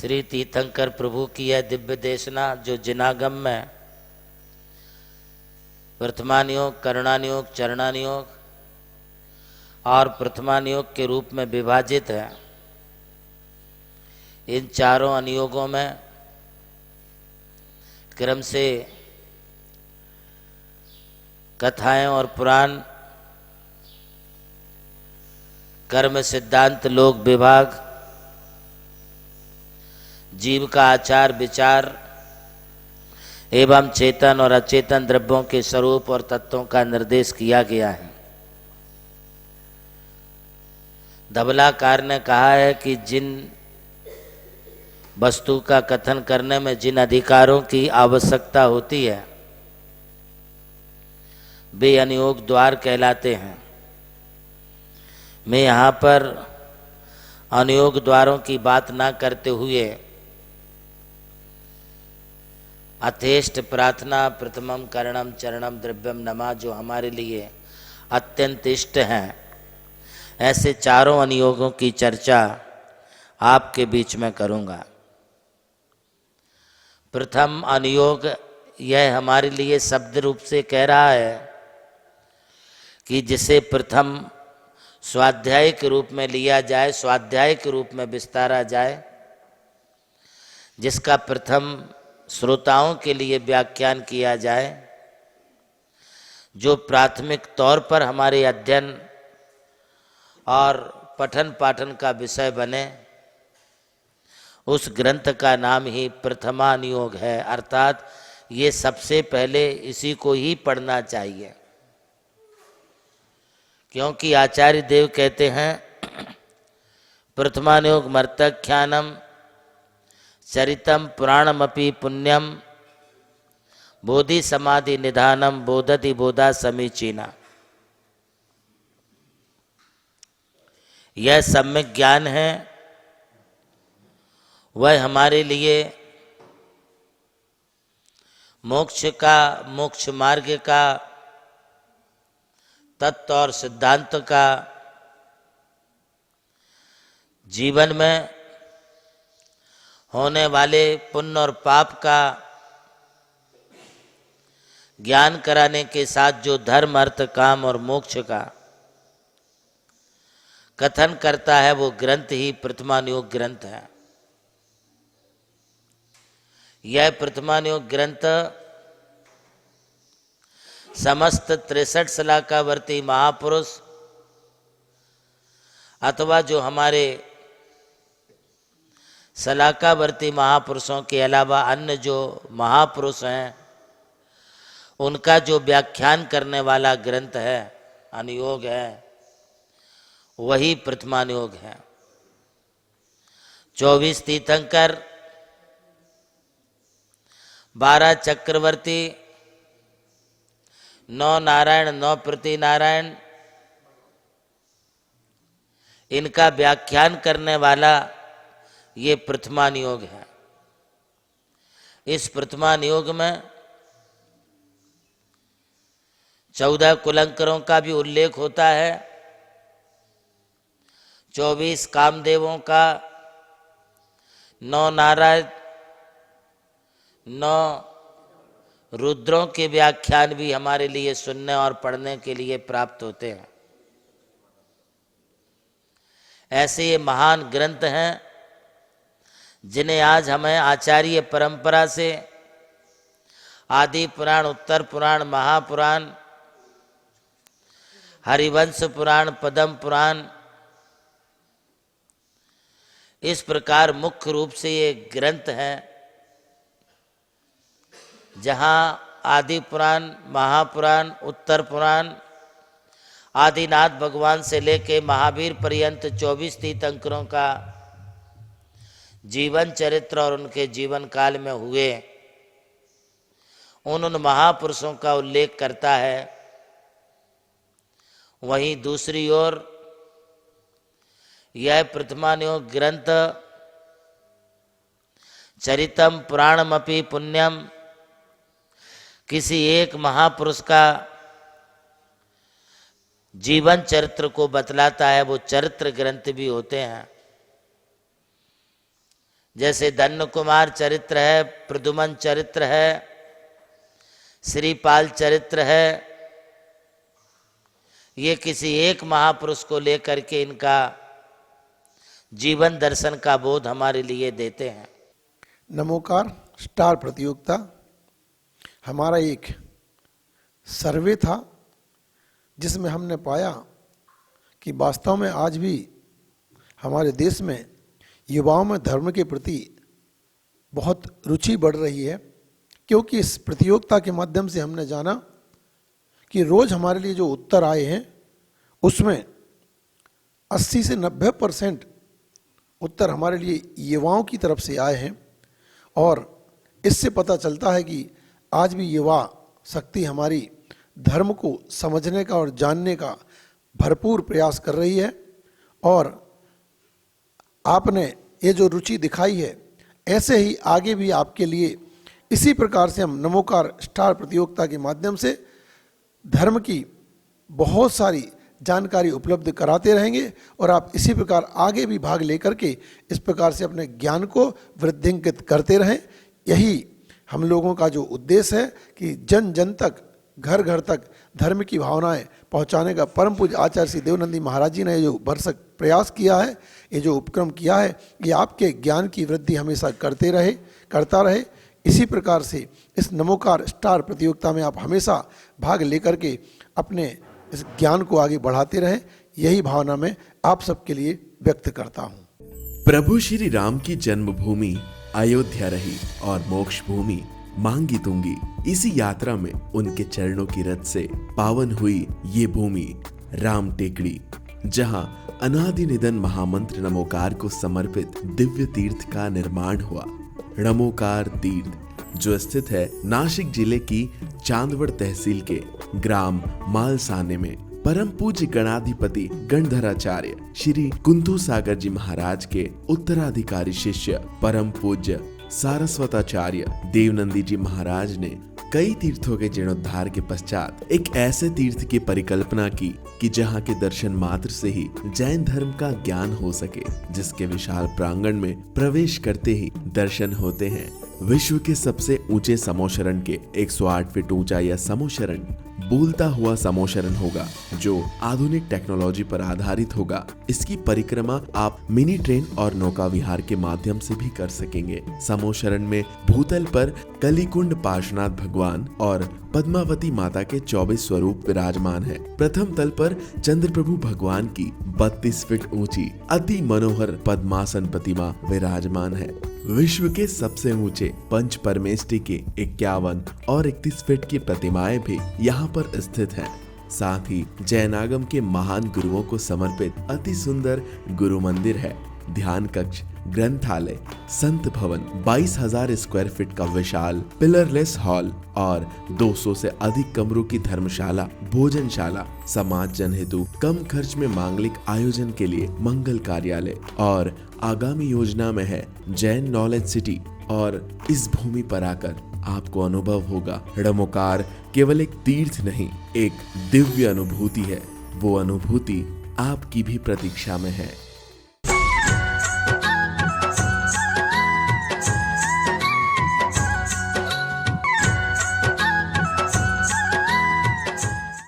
श्री तीर्थंकर प्रभु की यह दिव्य देशना जो जिनागम में प्रथमानियोग, करणानियोग, चरणानियोग और प्रथमानियोग के रूप में विभाजित है। इन चारों अनियोगों में क्रम से कथाएं और पुराण, कर्म सिद्धांत, लोक विभाग, जीव का आचार विचार एवं चेतन और अचेतन द्रव्यों के स्वरूप और तत्वों का निर्देश किया गया है। धबलाकार ने कहा है कि जिन वस्तु का कथन करने में जिन अधिकारों की आवश्यकता होती है वे अनियोग द्वार कहलाते हैं। मैं यहाँ पर अनियोग द्वारों की बात ना करते हुए अथेष्ट प्रार्थना, प्रथमम करणम, चरणम, द्रव्यम नमा जो हमारे लिए अत्यंत इष्ट हैं, ऐसे चारों अनियोगों की चर्चा आपके बीच में करूँगा। प्रथम अनियोग यह हमारे लिए शब्द रूप से कह रहा है कि जिसे प्रथम स्वाध्याय के रूप में लिया जाए, स्वाध्याय के रूप में विस्तारा जाए, जिसका प्रथम श्रोताओं के लिए व्याख्यान किया जाए, जो प्राथमिक तौर पर हमारे अध्ययन और पठन पाठन का विषय बने, उस ग्रंथ का नाम ही प्रथमानियोग है। अर्थात ये सबसे पहले इसी को ही पढ़ना चाहिए, क्योंकि आचार्य देव कहते हैं प्रथमानियोग मर्तख्यानम चरितम पुराणमपि पुण्यम बोधि समाधि निधानम बोधति बोधा समीचीना। यह सम्यक ज्ञान है, वह हमारे लिए मोक्ष का, मोक्ष मार्ग का, तत्व और सिद्धांत का, जीवन में होने वाले पुण्य और पाप का ज्ञान कराने के साथ जो धर्म, अर्थ, काम और मोक्ष का कथन करता है, वो ग्रंथ ही प्रथमानियोग ग्रंथ है। यह प्रथमानियोग ग्रंथ समस्त 63 शलाकावर्ती महापुरुष अथवा जो हमारे शलाकावर्ती महापुरुषों के अलावा अन्य जो महापुरुष हैं, उनका जो व्याख्यान करने वाला ग्रंथ है, अनियोग है, वही प्रथमानियोग है। 24 तीर्थंकर, 12 चक्रवर्ती, 9 नारायण, 9 प्रति नारायण, इनका व्याख्यान करने वाला ये प्रथमानियोग है। इस प्रथमानियोग में 14 कुलंकरों का भी उल्लेख होता है, 24 कामदेवों का, 9 नारायण, 9 रुद्रों के व्याख्यान भी हमारे लिए सुनने और पढ़ने के लिए प्राप्त होते हैं। ऐसे ये महान ग्रंथ हैं जिन्हें आज हमें आचार्य परंपरा से आदि पुराण, उत्तर पुराण, महापुराण, हरिवंश पुराण, पद्म पुराण, इस प्रकार मुख्य रूप से ये ग्रंथ हैं जहाँ आदि पुराण, महापुराण, उत्तर पुराण, आदिनाथ भगवान से लेके महावीर पर्यंत 24 तीर्थंकरों का जीवन चरित्र और उनके जीवन काल में हुए उन महापुरुषों का उल्लेख करता है। वहीं दूसरी ओर यह प्रथमानियोग ग्रंथ चरितम पुराणमपि पुण्यम, किसी एक महापुरुष का जीवन चरित्र को बतलाता है। वो चरित्र ग्रंथ भी होते हैं। जैसे धन्य कुमार चरित्र है, प्रद्युमन चरित्र है, श्रीपाल चरित्र है, ये किसी एक महापुरुष को लेकर के इनका जीवन दर्शन का बोध हमारे लिए देते हैं। नमोकार स्टार प्रतियोगिता हमारा एक सर्वे था जिसमें हमने पाया कि वास्तव में आज भी हमारे देश में युवाओं में धर्म के प्रति बहुत रुचि बढ़ रही है, क्योंकि इस प्रतियोगिता के माध्यम से हमने जाना कि रोज़ हमारे लिए जो उत्तर आए हैं उसमें 80 से 90% उत्तर हमारे लिए युवाओं की तरफ से आए हैं। और इससे पता चलता है कि आज भी युवा शक्ति हमारी धर्म को समझने का और जानने का भरपूर प्रयास कर रही है। और आपने ये जो रुचि दिखाई है, ऐसे ही आगे भी आपके लिए इसी प्रकार से हम नमोकार स्टार प्रतियोगिता के माध्यम से धर्म की बहुत सारी जानकारी उपलब्ध कराते रहेंगे और आप इसी प्रकार आगे भी भाग लेकर के इस प्रकार से अपने ज्ञान को वृद्धिंकित करते रहें। यही हम लोगों का जो उद्देश्य है कि जन जन तक, घर घर तक धर्म की भावनाएं पहुंचाने का परम पूज्य आचार्य श्री देवनंदी महाराज जी ने जो भरसक प्रयास किया है, ये जो उपक्रम किया है, ये आपके ज्ञान की वृद्धि हमेशा करता रहे। इसी प्रकार से इस नमोकार स्टार प्रतियोगिता में आप हमेशा भाग लेकर के अपने इस ज्ञान को आगे बढ़ाते रहें, यही भावना मैं आप सबके लिए व्यक्त करता हूँ। प्रभु श्री राम की जन्मभूमि अयोध्या रही और मोक्ष भूमि मांगी तुंगी। इसी यात्रा में उनके चरणों की रथ से पावन हुई ये भूमि राम टेकड़ी, जहां अनादि निधन महामंत्र नमोकार को समर्पित दिव्य तीर्थ का निर्माण हुआ। नमोकार तीर्थ जो स्थित है नासिक जिले की चांदवड़ तहसील के ग्राम मालसाने में, परम पूज्य गणाधिपति गणधराचार्य श्री कुंतु सागर जी महाराज के उत्तराधिकारी शिष्य परम पूज्य सारस्वताचार्य देवनंदी जी महाराज ने कई तीर्थों के जीर्णोद्धार के पश्चात एक ऐसे तीर्थ की परिकल्पना की कि जहां के दर्शन मात्र से ही जैन धर्म का ज्ञान हो सके, जिसके विशाल प्रांगण में प्रवेश करते ही दर्शन होते हैं विश्व के सबसे ऊंचे समोशरण के 108 फीट ऊंचा यह समोशरण बोलता हुआ समोशरण होगा, जो आधुनिक टेक्नोलॉजी पर आधारित होगा। इसकी परिक्रमा आप मिनी ट्रेन और नौका विहार के माध्यम से भी कर सकेंगे। समोशरण में भूतल पर कलिकुंड पार्श्वनाथ भगवान और पद्मावती माता के 24 स्वरूप विराजमान है। प्रथम तल पर चंद्र प्रभु भगवान की 32 फीट ऊंची अति मनोहर पद्मासन प्रतिमा विराजमान है। विश्व के सबसे ऊंचे पंच परमेष्टि के 51 और 31 फीट की प्रतिमाएं भी यहाँ पर स्थित हैं। साथ ही जैनागम के महान गुरुओं को समर्पित अति सुंदर गुरु मंदिर है। ध्यान कक्ष, ग्रंथालय, संत भवन, 22,000 स्क्वायर फीट का विशाल पिलरलेस हॉल और 200 से अधिक कमरों की धर्मशाला, भोजनशाला, समाज जन हेतु कम खर्च में मांगलिक आयोजन के लिए मंगल कार्यालय और आगामी योजना में है जैन नॉलेज सिटी। और इस भूमि पर आकर आपको अनुभव होगा नमोकार केवल एक तीर्थ नहीं, एक दिव्य अनुभूति है। वो अनुभूति आपकी भी प्रतीक्षा में है।